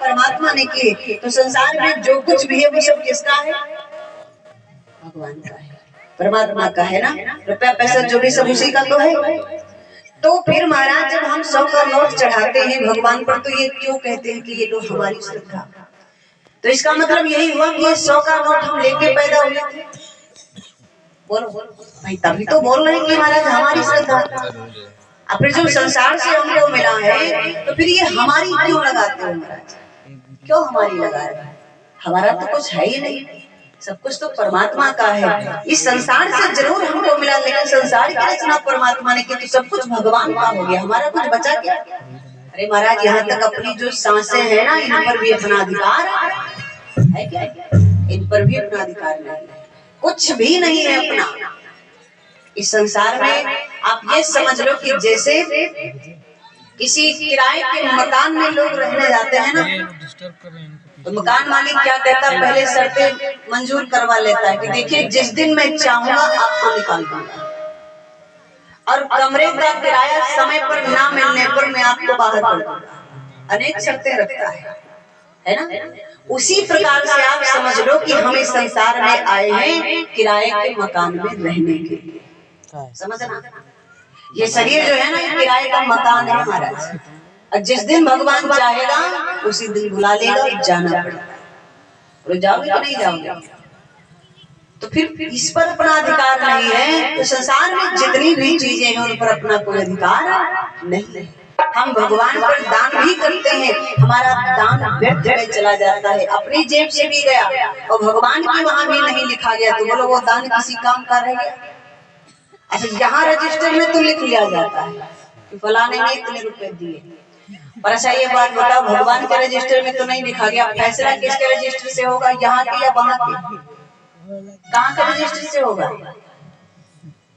परमात्मा ने किए, तो संसार में जो कुछ भी है वो सब किसका है? भगवान का है, परमात्मा का है ना। रुपया पैसा जो भी सब उसी का तो है। तो फिर महाराज जब हम 100 का नोट चढ़ाते हैं भगवान पर, तो ये क्यों कहते हैं कि ये तो हमारी श्रद्धा? तो इसका मतलब यही हुआ कि ये 100 का नोट हम लेके पैदा हुए थे। बोलो भाई, तभी तो बोल रहे हैं कि महाराज हमारी श्रद्धा। अब फिर जो संसार से हमको मिला है, तो फिर ये हमारी क्यों लगाते हो महाराज? क्यों हमारी लगा रहे हैं? हमारा तो कुछ है ही नहीं, सब कुछ तो परमात्मा का है। इस संसार से जरूर हमको मिला, लेकिन संसार की रचना परमात्मा ने की, तो सब कुछ भगवान का हो गया, हमारा कुछ बचा क्या? अरे महाराज, यहाँ तक अपनी जो सांसें हैं ना, इन पर भी अपना अधिकार है क्या? इन पर भी अपना अधिकार नहीं है, कुछ भी नहीं है अपना इस संसार में। आप ये समझ लो कि जैसे किसी किराए के मकान में लोग रहने जाते हैं ना, तो मकान मालिक क्या कहता है, पहले शर्तें मंजूर करवा लेता है कि देखिए जिस दिन मैं चाहूंगा आपको निकाल दूंगा, और कमरे का किराया समय पर ना मिलने पर मैं आपको बाहर कर दूंगा। अनेक शर्तें रखता है ना। उसी प्रकार से आप समझ लो कि हम इस संसार में आए हैं किराए के मकान में रहने के लिए। समझना, ये शरीर जो है ना, ये किराए का मकान है महाराज। और जिस दिन भगवान चाहेगा उसी दिन बुला लेगा, जाना पड़ेगा। और जाओगे कि नहीं जाओगे? तो फिर इस पर अपना अधिकार नहीं है। तो संसार में जितनी भी चीजें हैं उन पर अपना कोई अधिकार नहीं है। हम भगवान पर दान भी करते हैं, हमारा दान व्यर्थ में चला जाता है, अपनी जेब से भी गया और भगवान की वहां भी नहीं लिखा गया, तो बोलो वो दान किसी काम का रह गया? अच्छा, यहाँ रजिस्टर में तो लिख लिया जाता है कि फलाने ने इतने रुपए दिए, पर अच्छा ये बात बताओ, भगवान के रजिस्टर में तो नहीं लिखा गया। फैसला किसके रजिस्टर से होगा, यहाँ के या वहाँ के? कहाँ के रजिस्टर से होगा?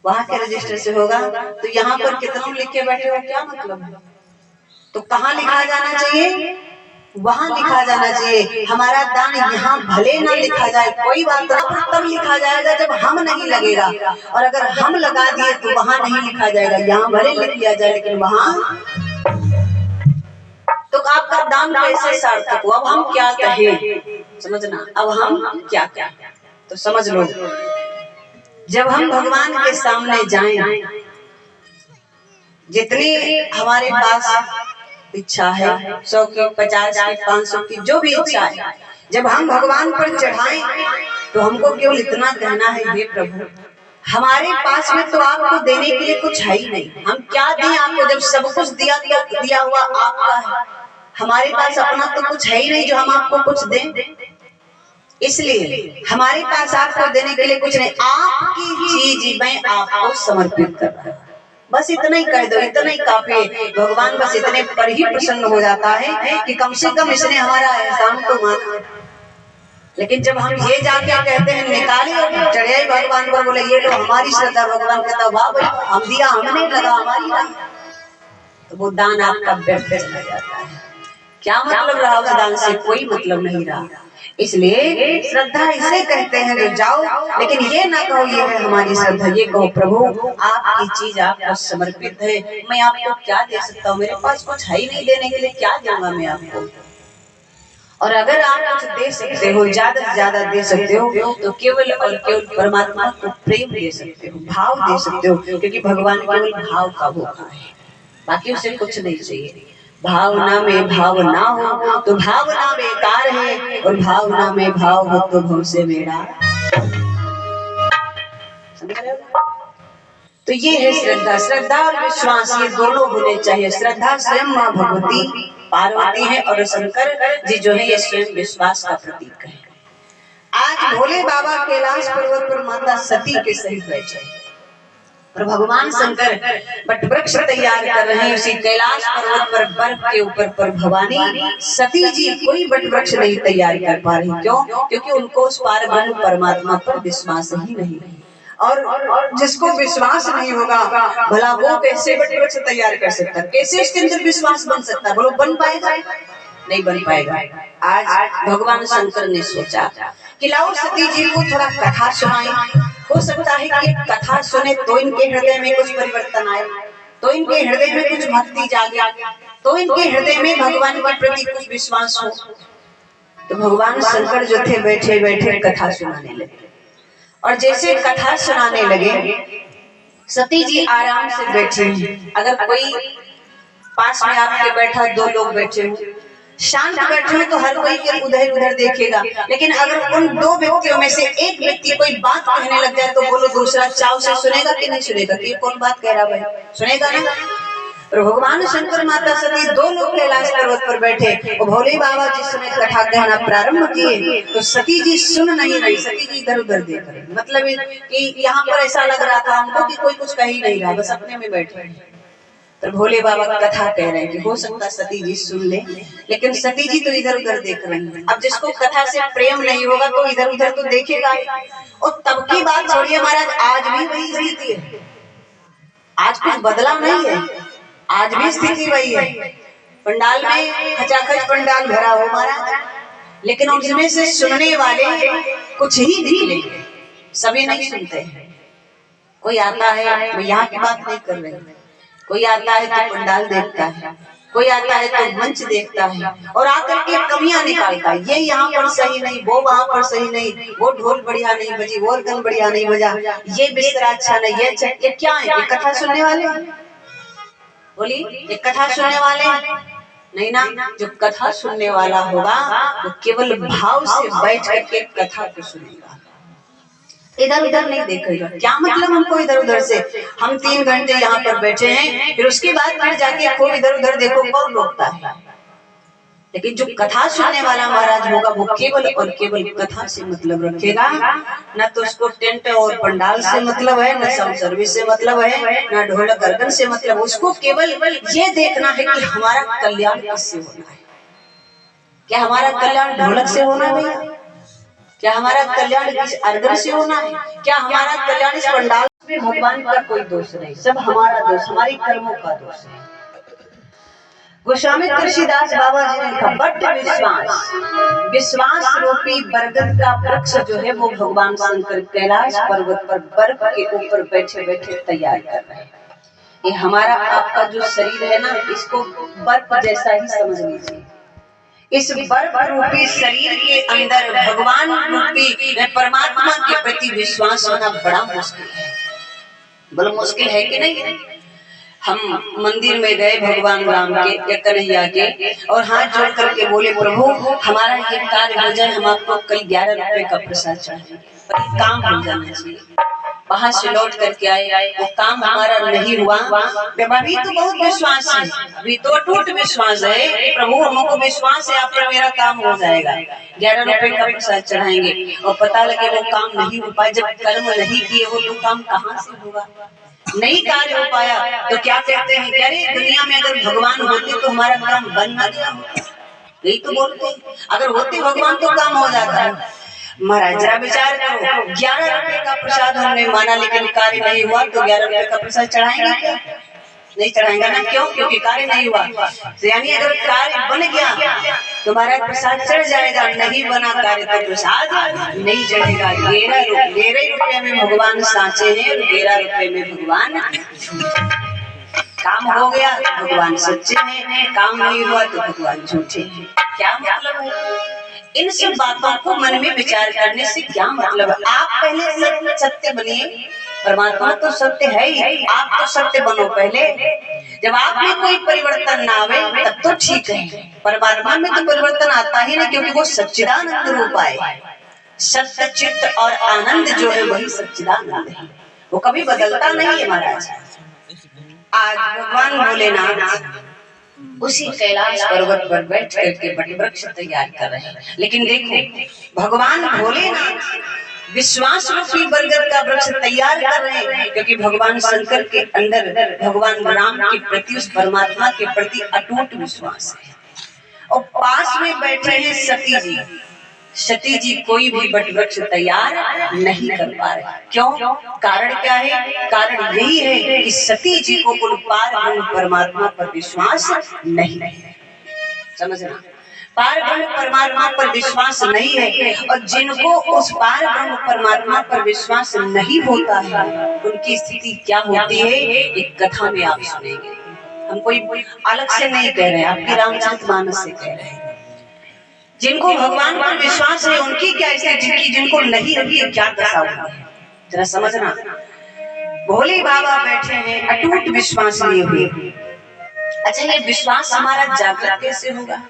वहाँ के रजिस्टर से होगा। तो यहाँ पर कितना लिख के बैठे हो, क्या मतलब है? तो कहाँ लिखा जाना चाहिए? वहाँ लिखा जाना चाहिए। हमारा दान यहाँ भले ना लिखा जाए कोई बात नहीं, तब लिखा जाएगा जब हम नहीं लगेगा, और अगर हम लगा दिए तो वहाँ नहीं लिखा जाएगा। यहाँ भले लिख लिया जाए लेकिन वहाँ, तो आपका दान कैसे सार्थक हुआ? अब हम क्या कहें, समझना, अब हम क्या क्या, तो समझ लो, जब हम भगवान के सामने जाएं, जितनी हमारे पास इच्छा है, 100 की, 50 की, 500 की, जो भी इच्छा है, जब हम भगवान पर चढ़ाएं, तो हमको केवल इतना कहना है, हे प्रभु, हमारे पास में तो आपको देने के लिए कुछ है ही नहीं, हम क्या दें आपको? जब सब कुछ दिया दिया हुआ आपका है, हमारे पास अपना तो कुछ है ही नहीं जो हम आपको कुछ दें। इसलिए हमारे पास आपको देने के लिए कुछ नहीं, आपकी चीज मैं आपको समर्पित कर रहा हूं। बस इतना ही कह दो, इतना ही काफी है। भगवान बस इतने पर ही प्रसन्न हो जाता है कि कम से कम इसने हमारा एहसान तो माना। लेकिन जब हम ये जाके कहते हैं निकाले और चढ़े भगवान पर, बोले ये लो हमारी श्रद्धा, भगवान कहता वाह भाई, हम दिया, हमने लगा हमारी ना, तो वो दान आपका व्यर्थ चला जाता है। क्या मतलब रहा उस दान से? कोई मतलब नहीं रहा। इसलिए श्रद्धा इसे कहते हैं जो जाओ, लेकिन ये ना कहो ये है हमारी श्रद्धा, ये कहो प्रभु आपकी चीज आपको समर्पित है, मैं आपको क्या दे सकता हूँ? मेरे पास कुछ है ही नहीं देने के लिए, क्या दूंगा मैं आपको? और अगर आप कुछ दे सकते हो, ज्यादा से ज्यादा दे सकते हो, तो केवल और केवल परमात्मा को प्रेम दे सकते हो, भाव दे सकते हो, क्योंकि भगवान केवल भाव का भूखा है, बाकी उसे कुछ नहीं चाहिए। भावना में भाव ना हो तो भावना बेकार है, और भावना में भाव हो तो भव से मेरा। तो ये है श्रद्धा। श्रद्धा और विश्वास ये दोनों होने चाहिए। श्रद्धा स्वयं माँ भगवती पार्वती है, और शंकर जी जो है ये स्वयं विश्वास का प्रतीक है। आज भोले बाबा कैलाश पर्वत पर माता सती के सहित बैठे और भगवान शंकर बट वृक्ष तैयार कर रहे हैं। उसी कैलाश पर्वत पर बर्फ के ऊपर पर भवानी सती जी कोई बट वृक्ष नहीं तैयार कर पा रही। क्यों? क्योंकि उनको उस पार ब्रह्म परमात्मा पर विश्वास ही नहीं है। और जिसको विश्वास नहीं होगा, भला वो कैसे बट वृक्ष तैयार कर सकता है? कैसे उसके अंदर विश्वास बन सकता है? बोलो बन पाएगा? नहीं बन पाएगा। आज भगवान शंकर ने सोचा कि लाओ सती जी को थोड़ा कथा सुनाएं। हो सकता है कि कथा सुने तो इनके हृदय में कुछ परिवर्तन आए, तो इनके हृदय में कुछ भक्ति जागे, तो इनके हृदय में भगवान के प्रति कुछ विश्वास हो। तो भगवान शंकर जो थे बैठे बैठे कथा सुनाने लगे, और जैसे कथा सुनाने लगे सती जी आराम से बैठी। अगर कोई पास में आपके बैठा, दो लोग बैठे हो, शांत बैठे हो तो हर कोई उधर उधर देखेगा, लेकिन अगर उन दो व्यक्तियों में से एक व्यक्ति कोई बात कहने लग जाए तो बोलो दूसरा चाव से सुनेगा कि नहीं सुनेगा कि ये कौन बात कह रहा है, सुनेगा ना। और भगवान शंकर माता सती दो लोग कैलाश पर्वत पर बैठे और भोले बाबा जिस समय कथा कहना प्रारंभ किए तो सती जी सुन नहीं रही, सती जी इधर उधर देख रही। मतलब कि यहाँ पर ऐसा लग रहा था हमको कि कोई कुछ कह ही नहीं रहा, बस अपने में बैठे। तो भोले बाबा कथा कह रहे हैं कि हो सकता सती जी सुन ले, लेकिन सती जी तो इधर उधर देख रही है। अब जिसको कथा से प्रेम नहीं होगा तो इधर उधर तो देखेगा। और तब की बात छोड़िए महाराज, आज भी वही स्थिति है, आज कुछ बदलाव नहीं है, आज भी स्थिति वही है। पंडाल में खचाखच पंडाल भरा हो महाराज, लेकिन उसमें से सुनने वाले कुछ ही निकले, सभी नहीं सुनते हैं। कोई आता है, मैं यहाँ की बात नहीं कर रही, कोई आता है तो पंडाल देखता है, कोई आता है तो मंच देखता है और आकर के कमियां निकालता है। ये यहाँ पर सही नहीं, वो वहाँ पर सही नहीं, वो ढोल बढ़िया नहीं बजी, वो ऑर्गन बढ़िया नहीं बजा, ये बिस्तर अच्छा नहीं, ये क्या है? ये कथा सुनने वाले बोली, ये कथा सुनने वाले नहीं ना। जो कथा सुनने वाला होगा वो केवल भाव से बैठ करके कथा को सुनेगा, इधर उधर नहीं देखेगा। क्या मतलब हमको इधर उधर से, हम 3 घंटे यहाँ पर बैठे हैं, फिर उसके बाद फिर जाके खूब इधर उधर देखो, कौन रोकता है? लेकिन जो कथा सुनने वाला महाराज होगा वो केवल और केवल कथा से मतलब रखेगा, न तो उसको टेंट और पंडाल से मतलब है, न साउंड सर्विस से मतलब है, न ढोलक अर्गन से मतलब। उसको केवल ये देखना है कि हमारा कल्याण किससे होना है। क्या हमारा कल्याण ढोलक से होना है? क्या हमारा कल्याण किस अर्गन से होना है? क्या हमारा कल्याण इस पंडाल में? भगवान का कोई दोष नहीं, सब हमारा दोष, हमारे कर्मों का दोष है। गोस्वामी तुलसीदास बाबा जी ने लिखा, बट विश्वास, विश्वास रूपी बरगद का वृक्ष जो है वो भगवान शंकर कैलाश पर्वत पर बर्फ के ऊपर बैठे बैठे तैयार कर रहे हैं। ये हमारा आपका जो शरीर है ना, इसको बर्फ जैसा ही समझ लीजिए। इस बर्फ रूपी शरीर के अंदर भगवान रूपी परमात्मा के प्रति विश्वास होना बड़ा मुश्किल है। बड़ा मुश्किल है कि नहीं? हम मंदिर में गए भगवान राम के या कन्हैया के और हाथ जोड़ करके बोले, प्रभु हमारा ये कार्य हो जाए, हम आपको कल 11 रुपए का प्रसाद चाहिए, काम हो जाना चाहिए। वहां से लौट करके आए, वो काम हमारा नहीं हुआ। अभी तो बहुत विश्वास है, अभी तो टूट विश्वास है, प्रभु हमको विश्वास है आप पर मेरा काम हो जाएगा, 11 रुपए का प्रसाद चढ़ाएंगे। और पता लगे वो काम नहीं हो पाया। जब कर्म नहीं किए वो काम कहाँ से होगा? नहीं कार्य हो पाया तो क्या कहते हैं, अरे दुनिया में अगर भगवान होते तो हमारा काम बन ना गया होता। यही तो बोलते हैं, अगर होते भगवान तो काम हो जाता है। महाराज जरा विचार करो, 11 रुपए का प्रसाद हमने माना लेकिन कार्य नहीं हुआ तो 11 रुपए का प्रसाद चढ़ाएंगे क्या? नहीं चढ़ाएंगे ना। क्यों? क्योंकि कार्य नहीं हुआ। तो यानी अगर कार्य बन गया तो महाराज प्रसाद चढ़ जाएगा, नहीं बना कार्य तो प्रसाद नहीं चढ़ेगा। 11 रुपए में भगवान साँचे हैं और 11 रुपए में भगवान। काम हो गया तो भगवान सच्चे हैं, काम नहीं हुआ तो भगवान झूठे हैं। क्या मतलब है? इन सब बातों को मन में विचार करने से क्या मतलब है? आप पहले सत्य बनिए, परमात्मा तो सत्य है ही, आप तो सत्य बनो पहले। जब आप में कोई परिवर्तन ना आवे तब तो ठीक है। परमात्मा में तो परिवर्तन आता ही नहीं, क्योंकि वो सच्चिदानंद रूप है। सत्य चित्त और आनंद जो है वही सच्चिदानंद है, वो कभी बदलता नहीं है महाराज। आज भगवान भोलेनाथ उसी कैलाश पर्वत पर बैठ करके बट वृक्ष तैयार कर रहे हैं। लेकिन देखो भगवान भोलेनाथ विश्वास रूपी बरगद का वृक्ष तैयार कर रहे हैं, क्योंकि भगवान शंकर के अंदर भगवान राम के प्रति, उस परमात्मा के प्रति अटूट विश्वास है। और पास में बैठे हैं सती जी। सती जी कोई भी बट वृक्ष तैयार नहीं कर पा रहे। क्यों? कारण क्या है? कारण यही है कि सती जी को उन पार ब्रह्म परमात्मा पर विश्वास नहीं है। समझना, पार ब्रह्म परमात्मा पर विश्वास नहीं है। और जिनको उस पार ब्रह्म परमात्मा पर विश्वास नहीं होता है उनकी स्थिति क्या होती है, एक कथा में आप सुनेंगे। हम कोई अलग से नहीं कह रहे हैं, आपकी रामचरितमानस से कह रहे हैं। जिनको भगवान पर विश्वास है उनकी क्या स्थिति की, जिनको नहीं उनकी क्या दशा हुई है, जरा समझना। भोले बाबा बैठे हैं अटूट विश्वास लिए हुए। अच्छा, ये विश्वास हमारा जागृत कैसे होगा?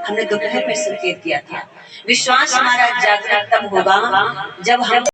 हमने दोपहर में संकेत किया था, विश्वास हमारा जागृत तब होगा जब हम